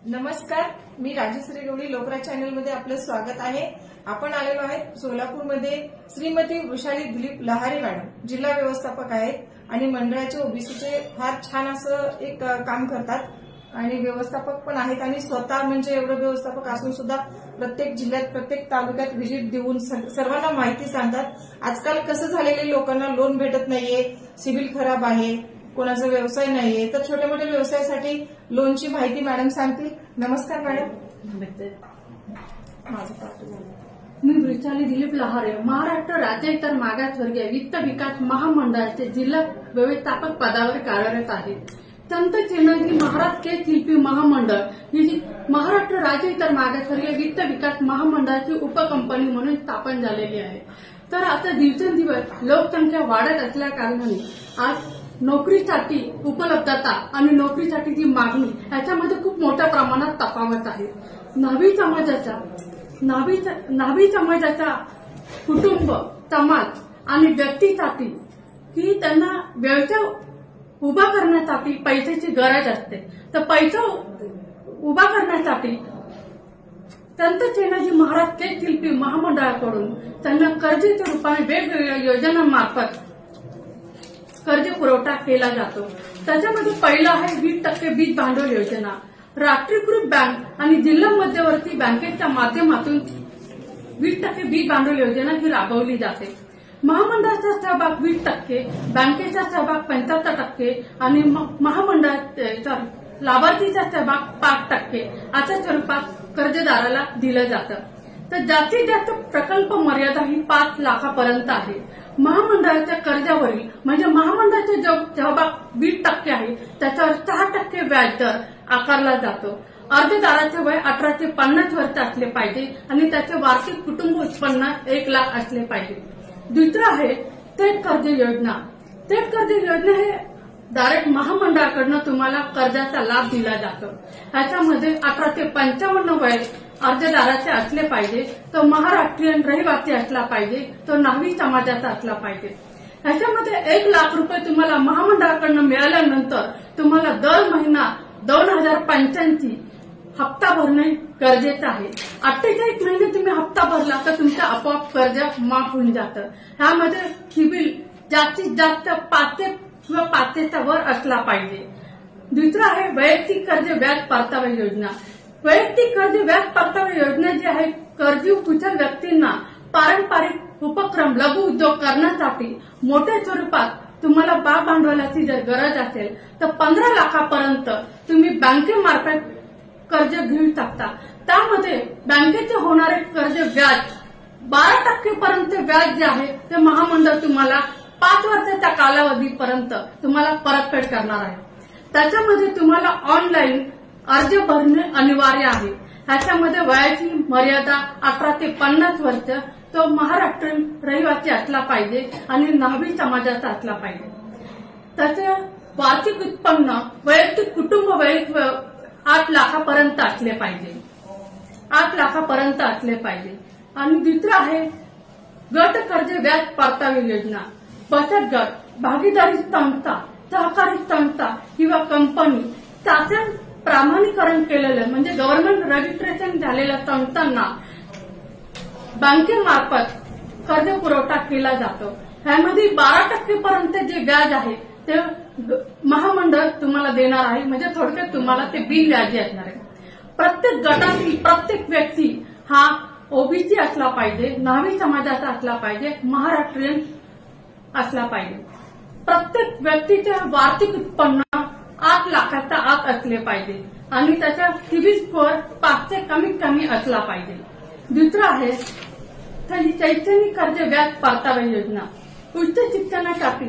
नमस्कार, मी राजश्री गवळी लोकराज चॅनलमध्ये आपलं स्वागत आहे। आपण आलेलो आहे सोलापूरमध्ये श्रीमती वृषाली दिलीप लहारे मॅडम जिल्हा व्यवस्थापक आहेत आणि मंडळाचे ओबीसीचे फार छान असं एक काम करतात आणि व्यवस्थापक पण आहेत आणि स्वतः म्हणजे एवढं व्यवस्थापक असून सुद्धा प्रत्येक जिल्ह्यात प्रत्येक तालुक्यात व्हिजिट देऊन सर्वांना माहिती सांगतात। आजकाल कसं झालेले लोकांना लोन भेटत नाहीये, सिबिल खराब आहे, कोणाचा व्यवसाय नाहीये, तर छोट्या मोठ्या व्यवसायासाठी लोनची माहिती मॅडम सांगतील। नमस्कार मॅडम। मी वृषाली दिलीप लहारे, महाराष्ट्र राज्य इतर मागासवर्गीय वित्त विकास महामंडळाचे जिल्हा व्यवस्थापक पदावर कार्यरत आहे। संत चिन्हजी महाराज के शिल्पी महामंडळ ही महाराष्ट्र राज्य इतर मागासवर्गीय वित्त विकास महामंडळाची उपकंपनी म्हणून स्थापन झालेली आहे। तर आता दिवसेंदिवस लोकसंख्या वाढत असल्या कारणाने आज नोकरीसाठी उपलब्धता आणि नोकरीसाठीची मागणी याच्यामध्ये खूप मोठ्या प्रमाणात तफावत आहे। न्हावी समाजाचा कुटुंब समाज आणि व्यक्तीसाठी की त्यांना व्यवसाय उभा करण्यासाठी पैशाची गरज असते, तर पैसा उभा करण्यासाठी संत चिन्हजी महाराज के शिल्पी महामंडळाकडून त्यांना कर्जाच्या रूपाने वेगवेगळ्या योजनांमार्फत कर्ज पुरवठा केला जातो। त्याच्यामध्ये पहिला आहे 20% बीज भांडवल योजना। राष्ट्रीयकृत बँक आणि जिल्हा मध्यवर्ती बँकेच्या माध्यमातून 20% बीज भांडवल योजना ही राबवली जाते। महामंडळाचा सहभाग 20%, बँकेचा सहभाग 75% आणि महामंडळाचा लाभार्थीचा सहभाग 5% अशा स्वरूपात कर्जदाराला दिलं जातं। तर जास्तीत जास्त प्रकल्प मर्यादा ही 5 लाखापर्यंत आहे। महामंडळाच्या कर्जावरील म्हणजे महामंडळाचा जो सहभाग 20% आहे त्याच्यावर 6% व्याजदर आकारला जातो। अर्जदाराचे वय 18 ते 50 वर्ष असले पाहिजे आणि त्याचे वार्षिक कुटुंब उत्पन्न 1 लाख असले पाहिजे। दुसरं आहे थेट कर्ज योजना। थेट कर्ज योजना हे डायरेक्ट महामंडळाकडून तुम्हाला कर्जाचा लाभ दिला जातो। ह्याच्यामध्ये 18 ते 55 वय अर्जदाराचे असले पाहिजे, तो महाराष्ट्रीयन रहिवासी असला पाहिजे, तो न्हावी समाजाचा असला पाहिजे। ह्याच्यामध्ये 1 लाख रुपये तुम्हाला महामंडळाकडून मिळाल्यानंतर तुम्हाला दर महिना 2085 हप्ता भरणे गरजेचं आहे। 48 महिने तुम्ही हप्ता भरला तर तुमचं आपोआप कर्ज माफ होऊन जातं। ह्यामध्ये सिबिल जास्तीत जास्त 500 किंवा 500च्या वर असला पाहिजे। दुसरं आहे वैयक्तिक कर्ज व्याज परतावा योजना। वैयक्तिक कर्ज व्याज परतावा योजना जी आहे कर्जू कुशल व्यक्तींना पारंपरिक उपक्रम लघु उद्योग करण्यासाठी मोठ्या स्वरूपात तुम्हाला भाग भांडवलाची जर गरज असेल तर 15 लाखापर्यंत तुम्ही बँकेमार्फत कर्ज घेऊ शकता। त्यामध्ये बँकेचे होणारे कर्ज व्याज 12% पर्यंत व्याज जे आहे ते महामंडळ तुम्हाला 5 वर्षाच्या कालावधीपर्यंत तुम्हाला परतफेड करणार आहे। त्याच्यामध्ये तुम्हाला ऑनलाईन अर्ज भरणे अनिवार्य आहे। ह्याच्यामध्ये वयाची मर्यादा 18 ते 50 वर्ष, तो महाराष्ट्रीयन रहिवासी असला पाहिजे आणि न्हावी समाजाचा असला पाहिजे। त्याचं वार्षिक उत्पन्न वैयक्तिक कुटुंब 8 लाखापर्यंत असले पाहिजे। 8 लाखापर्यंत असले पाहिजे। आणि दुसरं आहे गट कर्ज व्याज परतावा योजना। बचत गट, भागीदारी संस्था, सहकारी संस्था किंवा कंपनी शासन प्रमाणीकरण केलेलं म्हणजे गव्हर्नमेंट रजिस्ट्रेशन झालेल्या संस्थांना बँकेमार्फत कर्ज पुरवठा केला जातो। ह्यामध्ये 12% पर्यंत जे व्याज आहे ते महामंडळ तुम्हाला देणार आहे, म्हणजे थोडक्यात तुम्हाला ते बिन व्याजी असणार आहे। प्रत्येक गटातील प्रत्येक व्यक्ती हा ओबीसी असला पाहिजे, न्हावी समाजाचा असला पाहिजे, महाराष्ट्रीयन असला पाहिजे। प्रत्येक व्यक्तीचे वार्षिक उत्पन्न 8 लाखाच्या आत असले पाहिजे आणि त्याचा सिबिल स्कोअर 500 कमीत कमी असला पाहिजे। दुसरं आहे शैक्षणिक कर्ज व्याज परतावा योजना। उच्च शिक्षणासाठी